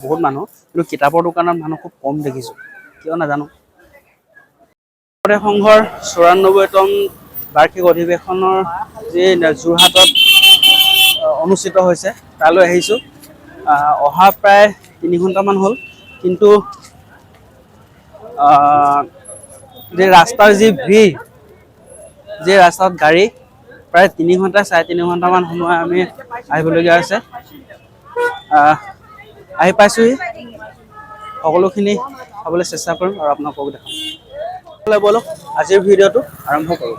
বহুত মানুহ, কিন্তু কিতাপৰ দোকানত মানুহ খুব কম দেখিছোঁ, কিয় নাজানো। সংঘৰ ৯৪তম বাৰ্ষিক অধিৱেশনৰ যি যোৰহাটত অনুষ্ঠিত হৈছে তালৈ আহিছোঁ। অহা প্ৰায় ৩ ঘণ্টামান হ'ল, কিন্তু যে ৰাস্তাৰ যি ভিৰ, যে ৰাস্তাত গাড়ী, প্ৰায় ৩ ঘণ্টা ৩.৫ ঘণ্টামান সময় আমি আহিবলগীয়া হৈছে। আহি পাইছোঁহি, সকলোখিনি চাবলৈ চেষ্টা কৰিম আৰু আপোনালোকক দেখাম। বলক আজিৰ ভিডিঅ'টো আৰম্ভ কৰোঁ।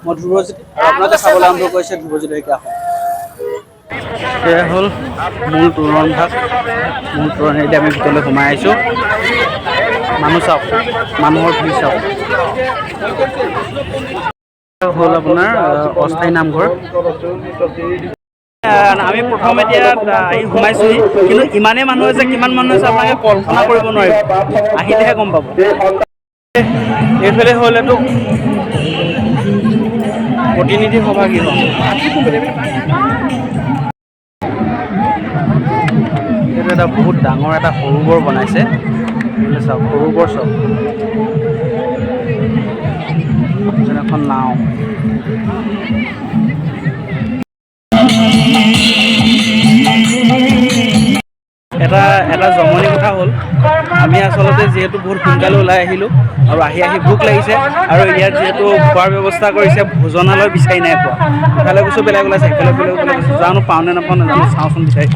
মই ধ্ৰুৱজিৎ, আৰু আপোনালোকে চাবলৈ আৰম্ভ কৰিছে ধ্ৰুৱজিৎ শইকীয়া। এয়া হ'ল মূল তোৰণ ভাগ। মূল তোৰণেদি আমি ভিতৰলৈ সোমাই আহিছোঁ। মানুহ চাওক, মানুহৰ ভিৰ চাওক। হ'ল আপোনাৰ অস্থায়ী নামঘৰ। আমি প্ৰথম এতিয়া আহি সোমাইছোঁহি, কিন্তু ইমানেই মানুহ আছে, কিমান মানুহ আছে আপোনালোকে কল্পনা কৰিব নোৱাৰিব, আহিলেহে গম পাব। এইফালে হ'ল এইটো প্ৰতিনিধি সভা গৃহ। এইটো এটা বহুত ডাঙৰ এটা সৰোবৰ বনাইছে, চাওক সৰোবৰ চাওক। এখন নাও। এটা জমনি কথা হ'ল, আমি আচলতে যিহেতু বহুত সোনকালে ওলাই আহিলোঁ আৰু আহি ভোক লাগিছে, আৰু ইয়াত যিহেতু খোৱাৰ ব্যৱস্থা কৰিছে, ভোজনালয় বিচাৰি নাই পোৱা। ইফালে গৈছোঁ বেলেগ ওলাইছে, ইফালে বেলেগ গৈছোঁ, জানো পাওঁ নে নাপাওঁ নাজানো, চাওঁচোন বিচাৰি।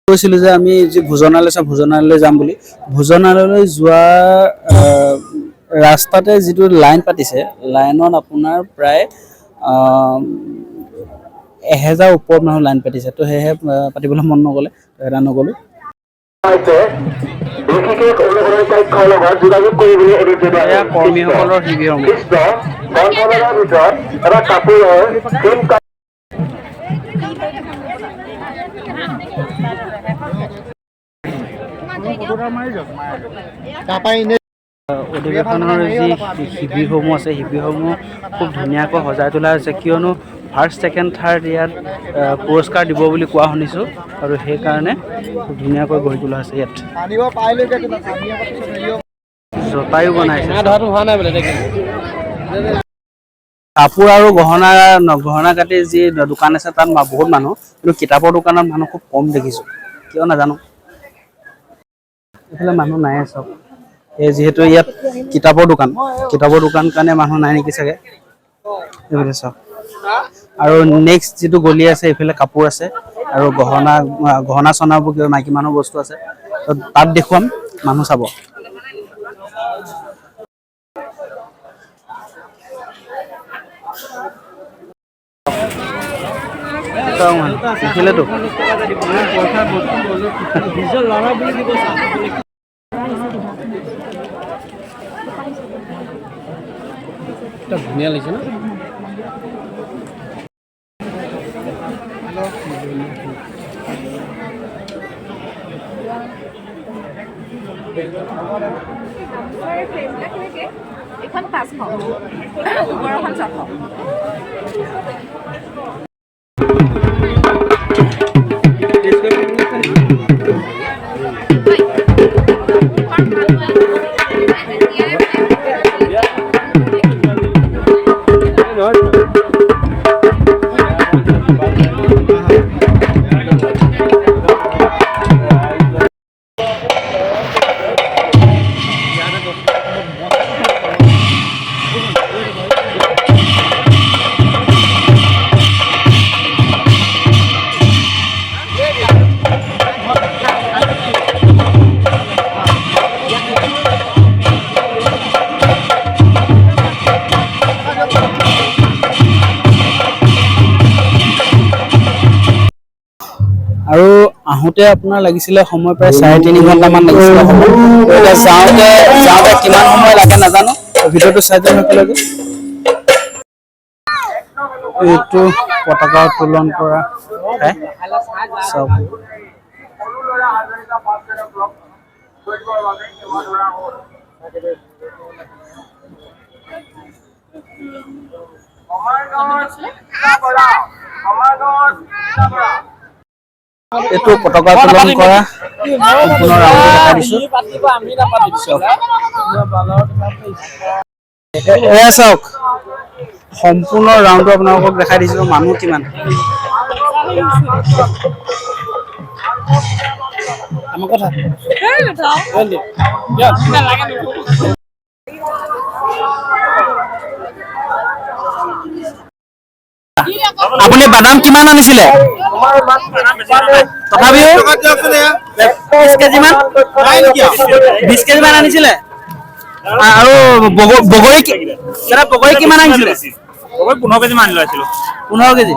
কৈছিলোঁ যে আমি যি ভোজনালয় যাম বুলি। ভোজনালয়লৈ যোৱা ৰাস্তাতে যিটো লাইন পাতিছে, লাইনত আপোনাৰ প্ৰায় ১,০০০ ওপৰত মানুহ লাইন পাতিছে। তো সেয়েহে পাতিবলৈ মন নগ'লে, এটা নগ'লোঁ। এয়া কৰ্মীসকলৰ শিবিৰসমূহ। অধিৱেশনৰ যি শিবিৰসমূহ আছে, শিবিৰসমূহ খুব ধুনীয়াকৈ সজাই তোলা হৈছে, কিয়নো ফাৰ্ষ্ট, ছেকেণ্ড, থাৰ্ড ইয়াত পুৰস্কাৰ দিব বুলি কোৱা শুনিছোঁ, আৰু সেইকাৰণে খুব ধুনীয়াকৈ গঢ়ি তোলা হৈছে ইয়াত। জটায়ু বনাইছে। কাপোৰ আৰু গহনা কাটিৰ যি দোকান আছে, তাত বহুত মানুহ, কিন্তু কিতাপৰ দোকানত মানুহ খুব কম দেখিছোঁ, কিয় নাজানো। এইফালে মানুহ নাই চব, এই যিহেতু ইয়াত কিতাপৰ দোকান কাৰণে মানুহ নাই নেকি চাগে। এইফালে চাওক, আৰু নেক্সট যিটো গলি আছে, এইফালে কাপোৰ আছে আৰু গহনা চনাবোৰ, কিবা মাইকী মানুহৰ বস্তু আছে, তাত দেখুৱাম, মানুহ চাব। ধুনীয়া লাগিছে ন? এখন ৫০০, ওপৰখন ৬০০। আৰু আহোঁতে আপোনাৰ লাগিছিলে সময় প্ৰায় ৩.৫ ঘণ্টামান লাগিছিলে সময়। এতিয়া যাওঁতে কিমান সময় লাগে নাজানো, ভিডিঅ'টো চাই দিম একেলগে। এইটো পতাকা উত্তোলন কৰা চব। এইটো পতাকা উত্তোলন কৰা সম্পূৰ্ণ ৰাউণ্ডটো দেখাই দিছো। এয়া চাওক সম্পূৰ্ণ ৰাউণ্ডটো আপোনালোকক দেখাই দিছো মানুহ কিমান। আপুনি বাদাম কিমান আনিছিলে? তথাপিও 20 কেজি মান 20 কেজি মান আনিছিলে। আৰু বগৰী কিমান আনিছিলে? 15 কেজি মান লৈছিলো। 15 কেজি।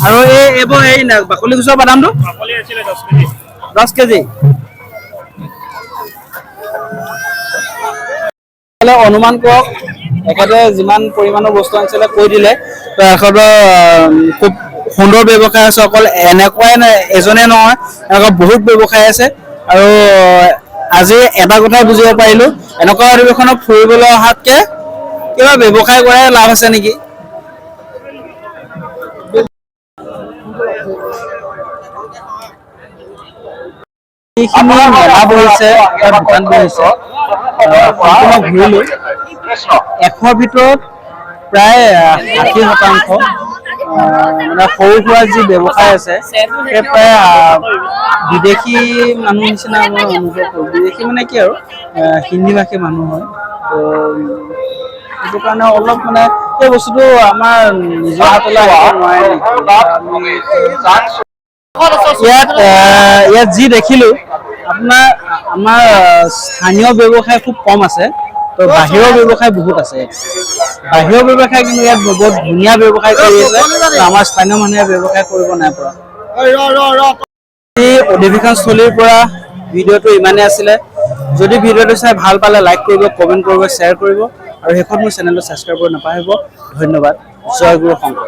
আৰু এইবোৰ এই বাকলি গুচোৱা বাদামটো 10 কেজি। অনুমান কৰক এখেতে যিমান পৰিমাণৰ বস্তু আনিছিলে কৈ দিলে। তো এখেতৰ খুব সুন্দৰ ব্যৱসায় আছে। অকল এনেকুৱাই এজনে নহয়, এনেকুৱা বহুত ব্যৱসায় আছে। আৰু আজি এটা কথাই বুজিব পাৰিলো, এনেকুৱা অধিৱেশনত ফুৰিবলৈ অহাতকে কিবা ব্যৱসায় কৰাই লাভ আছে নেকি। এইখিনি মেলা বহিছে, এটা দোকান বহিছে, সম্পূৰ্ণ ঘূৰিলো। 100ৰ ভিতৰত প্ৰায় 60% মানে সৰু সুৰা যি ব্যৱসায় আছে সেই প্ৰায় বিদেশী মানুহ নিচিনা মই অনুভৱ কৰোঁ। বিদেশী মানে কি আৰু হিন্দী ভাষী মানুহ হয়। তো সেইটো কাৰণে অলপ মানে সেই বস্তুটো আমাৰ নিজৰ হাতলৈ আহিব নোৱাৰে নেকি। ইয়াত যি দেখিলো আপোনাৰ আমাৰ স্থানীয় ব্যৱসায় খুব কম আছে। তো বাহিৰৰ ব্যৱসায় বহুত আছে। বাহিৰৰ ব্যৱসায় কিন্তু ইয়াত বহুত ধুনীয়া ব্যৱসায় কৰি আছে। আমাৰ স্থানীয় মানুহে ব্যৱসায় কৰিব নাই পৰা। এই অধিৱেশনস্থলীৰ পৰা ভিডিঅ'টো ইমানেই আছিলে। যদি ভিডিঅ'টো চাই ভাল পালে লাইক কৰিব, কমেণ্ট কৰিব, শ্বেয়াৰ কৰিব আৰু শেষত মোৰ চেনেলটো ছাবস্ক্ৰাইব কৰিব নাপাহৰিব। ধন্যবাদ। জয় গুৰু শংকৰ।